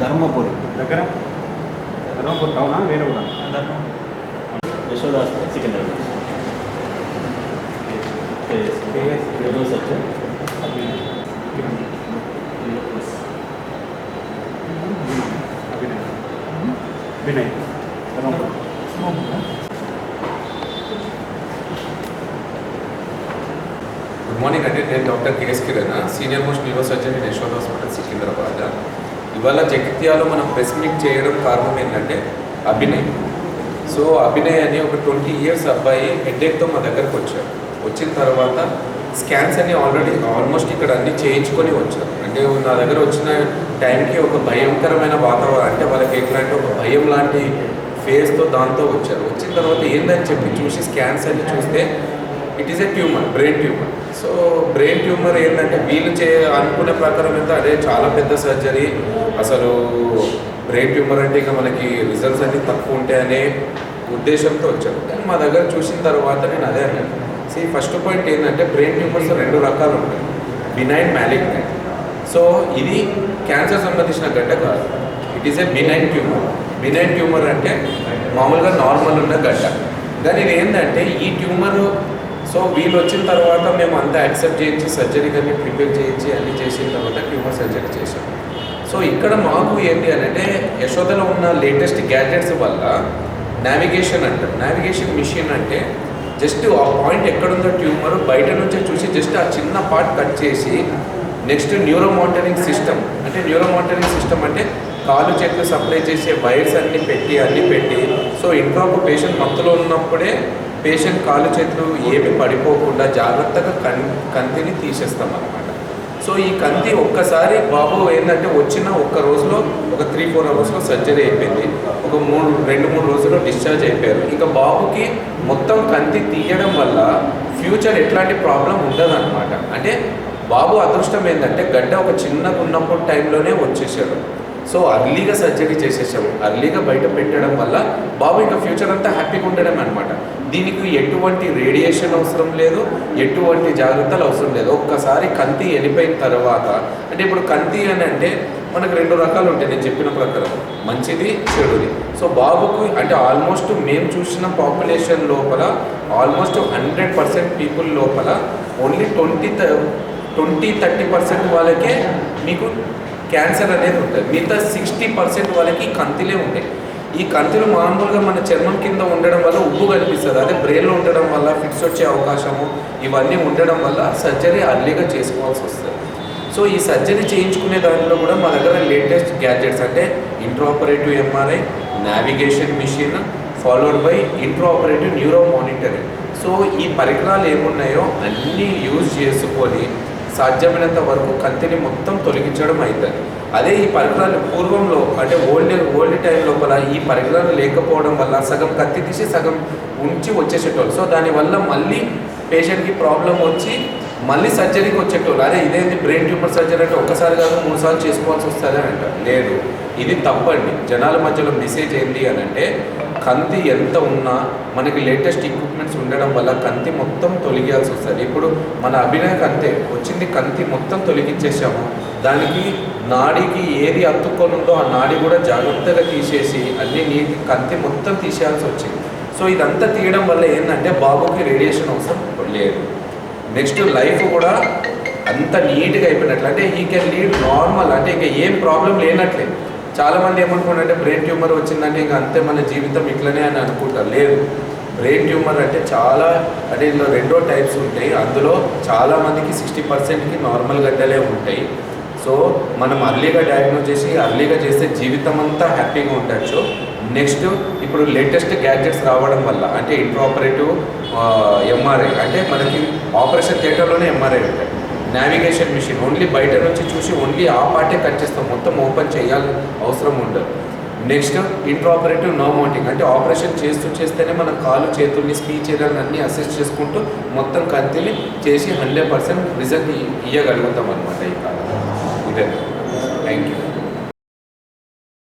ధర్మపురి దగ్గర ధర్మపురి టౌనా వేరే కూడా యశోద సికింద్రాబాద్ వినయ్ గుడ్ మార్నింగ్ అండి. నేను doctor KS Kiran, senior most neuro surgeon in Yashoda hospital Secunderabad. ఇవాళ జగిత్యాలో మనం ప్రెస్ మీట్ చేయడం కారణం ఏంటంటే అభినయ్. సో అభినయ్ అని ఒక 20 years అబ్బాయి హెడ్ఏక్తో మా దగ్గరకు వచ్చారు. వచ్చిన తర్వాత స్కాన్స్ అన్ని ఆల్మోస్ట్ ఇక్కడ అన్ని చేయించుకొని వచ్చారు. అంటే నా దగ్గర వచ్చిన టైంకి ఒక భయంకరమైన వాతావరణం, అంటే వాళ్ళకి ఎట్లాంటి ఒక భయం లాంటి ఫేస్తో దాంతో వచ్చారు. వచ్చిన తర్వాత ఏందని చెప్పి చూసి స్కాన్స్ అన్ని చూస్తే it is a tumour, brain tumour. So brain tumour ఏంటంటే వీళ్ళు అనుకునే ప్రకారం ఎంత అదే చాలా పెద్ద సర్జరీ, అసలు బ్రెయిన్ ట్యూమర్ అంటే ఇక మనకి రిజల్ట్స్ అన్నీ తక్కువ ఉంటాయనే ఉద్దేశంతో వచ్చారు. కానీ మా దగ్గర చూసిన తర్వాత నేను అదే అన్నాను, ఫస్ట్ పాయింట్ ఏంటంటే బ్రెయిన్ ట్యూమర్స్ 2 రకాలు ఉంటాయి, బినైన్, మ్యాలిగ్నెంట్. సో ఇది క్యాన్సర్ సంబంధించిన గడ్డ కాదు, it is a benign tumour. Benign tumour అంటే మామూలుగా నార్మల్ ఉన్న గడ్డ. కానీ ఇది ఏంటంటే ఈ ట్యూమర్, సో వీళ్ళు వచ్చిన తర్వాత మేము అంతా యాక్సెప్ట్ చేయించి సర్జరీ కానీ ప్రిపేర్ చేయించి అన్నీ చేసిన తర్వాత ట్యూమర్ సర్జరీ చేసాం. సో ఇక్కడ మాకు ఏంటి అని అంటే యశోదలో ఉన్న లేటెస్ట్ గ్యాడ్జెట్స్ వల్ల నావిగేషన్ అంటారు. నావిగేషన్ మిషన్ అంటే జస్ట్ ఆ పాయింట్ ఎక్కడుందో ట్యూమర్ బయట నుంచే చూసి జస్ట్ ఆ చిన్న పార్ట్ కట్ చేసి నెక్స్ట్ న్యూరో మానిటరింగ్ సిస్టమ్, అంటే న్యూరో మానిటరింగ్ సిస్టమ్ అంటే కాలు చేతులు సప్లై చేసే వైర్స్ అన్నీ పెట్టి సో ఇంట్లోకి పేషెంట్ మత్తులో ఉన్నప్పుడే పేషెంట్ కాలు చేతులు ఏమి పడిపోకుండా జాగ్రత్తగా కంతిని తీసేస్తాం అన్నమాట. సో ఈ కంతి ఒక్కసారి బాబు ఏంటంటే వచ్చిన ఒక్క రోజులో ఒక 3-4 hours సర్జరీ అయిపోయింది. ఒక 2-3 రోజుల్లో డిశ్చార్జ్ అయిపోయారు. ఇక బాబుకి మొత్తం కంతి తీయడం వల్ల ఫ్యూచర్ ఎట్లాంటి ప్రాబ్లం ఉండదు అనమాట. అంటే బాబు అదృష్టం ఏంటంటే గడ్డ ఒక చిన్నగా ఉన్నప్పుడు టైంలోనే వచ్చేసాడు. సో అర్లీగా సర్జరీ చేసేసాము, అర్లీగా బయట పెట్టడం వల్ల బాబు ఇంకా ఫ్యూచర్ అంతా హ్యాపీగా ఉండడం అనమాట. దీనికి ఎటువంటి రేడియేషన్ అవసరం లేదు, ఎటువంటి జాగ్రత్తలు అవసరం లేదు. ఒక్కసారి కంతి వెళ్ళిపోయిన తర్వాత, అంటే ఇప్పుడు కంతి అని అంటే మనకు 2 రకాలు ఉంటాయి నేను చెప్పిన ప్రకారం, మంచిది చెడుది. సో బాబుకు అంటే ఆల్మోస్ట్ మేము చూసిన పాపులేషన్ లోపల ఆల్మోస్ట్ 100% పీపుల్ లోపల ఓన్లీ 20-30% వాళ్ళకే మీకు క్యాన్సర్ అనేది ఉంటుంది. మిగతా 60% వాళ్ళకి కంతిలే ఉంటాయి. ఈ కంతులు మామూలుగా మన చర్మం కింద ఉండడం వల్ల ఉప్పు కనిపిస్తుంది. అదే బ్రెయిన్లో ఉండడం వల్ల ఫిట్స్ వచ్చే అవకాశము ఇవన్నీ ఉండడం వల్ల సర్జరీ అర్లీగా చేసుకోవాల్సి వస్తుంది. సో ఈ సర్జరీ చేయించుకునే దాంట్లో కూడా మా దగ్గర లేటెస్ట్ గ్యాడ్జెట్స్ అంటే intraoperative MRI, navigation machine followed by intraoperative neuro monitoring. So ఈ పరికరాలు ఏమున్నాయో అన్నీ యూజ్ చేసుకొని సాధ్యమైనంత వరకు కంతిని మొత్తం తొలగించడం అవుతుంది. అదే ఈ పరికరాలు పూర్వంలో అంటే ఓల్డ్ టైం లోపల ఈ పరికరాలు లేకపోవడం వల్ల సగం కత్తి తీసి సగం ఉంచి వచ్చేసేటోళ్ళు. సో దానివల్ల మళ్ళీ పేషెంట్కి ప్రాబ్లం వచ్చి మళ్ళీ సర్జరీకి వచ్చేటోళ్ళు. అదే ఇదేంటి బ్రెయిన్ ట్యూమర్ సర్జరీ అంటే ఒకసారి కాదు 3 సార్లు చేసుకోవాల్సి వస్తుంది అని అంటారు. లేదు, ఇది తప్పండి. జనాల మధ్యలో మెసేజ్ ఏంటి అని అంటే కంతి ఎంత ఉన్నా మనకి లేటెస్ట్ ఎక్విప్మెంట్స్ ఉండడం వల్ల కంతి మొత్తం తొలగించాల్సి వస్తుంది. ఇప్పుడు మన అభినయకు అంతే వచ్చింది, కంతి మొత్తం తొలగించేసాము. దానికి నాడికి ఏది అతుక్కొని ఉందో ఆ నాడి కూడా జాగ్రత్తగా తీసేసి అన్ని నీటి కంతి మొత్తం తీసేయాల్సి వచ్చింది. సో ఇదంతా తీయడం వల్ల ఏంటంటే బాబుకి రేడియేషన్ అవసరం లేదు. నెక్స్ట్ లైఫ్ కూడా అంత నీట్గా అయిపోయినట్లు, అంటే ఈ కెన్ లీడ్ నార్మల్, అంటే ఇంకా ఏం ప్రాబ్లం లేనట్లే. చాలామంది ఏమనుకుంటారంటే బ్రెయిన్ ట్యూమర్ వచ్చిందంటే ఇంకా అంతే మన జీవితం ఇట్లనే అని అనుకుంటారు. లేదు, బ్రెయిన్ ట్యూమర్ అంటే చాలా, అంటే ఇందులో 2 టైప్స్ ఉంటాయి. అందులో చాలామందికి 60%కి నార్మల్ గడ్డలే ఉంటాయి. సో మనం అర్లీగా డయాగ్నోస్ చేసి అర్లీగా చేస్తే జీవితం అంతా హ్యాపీగా ఉండొచ్చు. నెక్స్ట్ ఇప్పుడు లేటెస్ట్ గ్యాడ్జెట్స్ రావడం వల్ల అంటే ఇంట్రాఆపరేటివ్ ఎంఆర్ఐ, అంటే మనకి ఆపరేషన్ థియేటర్లోనే ఎంఆర్ఐ ఉంటాయి. నావిగేషన్ మిషన్ ఓన్లీ బయట నుంచి చూసి ఓన్లీ ఆ పార్టే కట్ చేస్తాం, మొత్తం ఓపెన్ చేయాలి అవసరం ఉండదు. నెక్స్ట్ ఇంట్రాఆపరేటివ్ నర్వ్ మౌంటింగ్, అంటే ఆపరేషన్ చేస్తేనే మన కాలు చేతుల్ని స్పీచ్ ఏరియాని అన్నీ అసెస్ చేసుకుంటూ మొత్తం కత్తిని చేసి 100% రిజల్ట్ ఇవ్వగలుగుతాం అనమాట ఈ కాలం. ఇదే. Thank you.